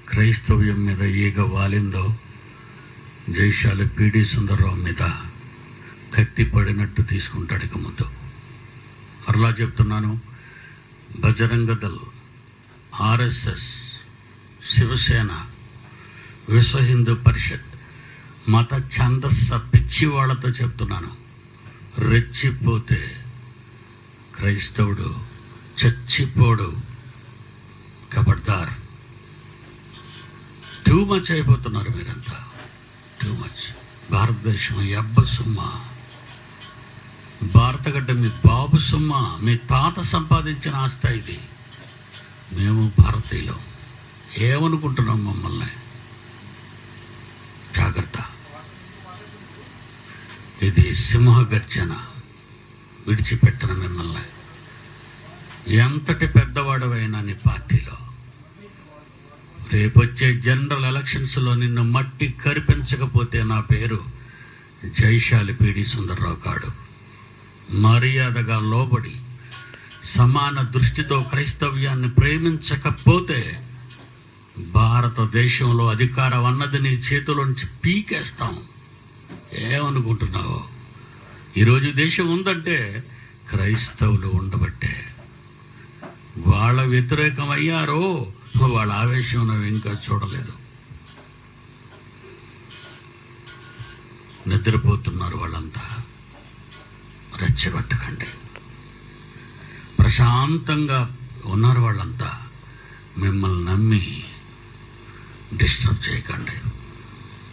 క్రైస్తవ్యం మీద ఈగ వాలిందో జైశాలి పీడి సుందర్రావు మీద కత్తి పడినట్టు తీసుకుంటాడు ఇక ముందు. మరలా చెప్తున్నాను, బజరంగ దళ్, ఆర్ఎస్ఎస్, శివసేన, విశ్వ హిందూ పరిషత్, మత ఛందస్స పిచ్చి వాళ్ళతో చెప్తున్నాను, రెచ్చిపోతే క్రైస్తవుడు చచ్చిపోడు. ఖబర్దార్. టూ మచ్ అయిపోతున్నారు మీరంతా, టూ మచ్. భారతదేశం ఎబ్బ సుమ్మ, భారతగడ్డ మీ బాబు సుమ్మ, మీ తాత సంపాదించిన ఆస్తి ఇది. మేము భారతీయులు ఏమనుకుంటున్నాం మమ్మల్ని? జాగ్రత్త. ఇది సింహగర్జన, విడిచిపెట్టను మిమ్మల్ని. ఎంతటి పెద్దవాడవైనా నీ పార్టీలో రేపొచ్చే జనరల్ ఎలక్షన్స్లో నిన్ను మట్టి కరిపించకపోతే నా పేరు జైశాలి పీడి సుందర్రావు కాడు. మర్యాదగా లోబడి సమాన దృష్టితో క్రైస్తవ్యాన్ని ప్రేమించకపోతే భారతదేశంలో అధికారం అన్నది నీ చేతిలోంచి పీకేస్తాం. ఏమనుకుంటున్నావు? ఈరోజు దేశం ఉందంటే క్రైస్తవులు ఉండబట్టే. వాళ్ళ వ్యతిరేకమయ్యారో వాళ్ళ ఆవేశం నువ్వు ఇంకా చూడలేదు. నిద్రపోతున్నారు వాళ్ళంతా, రెచ్చగొట్టకండి. ప్రశాంతంగా ఉన్నారు వాళ్ళంతా, మిమ్మల్ని నమ్మి డిస్టర్బ్ చేయకండి.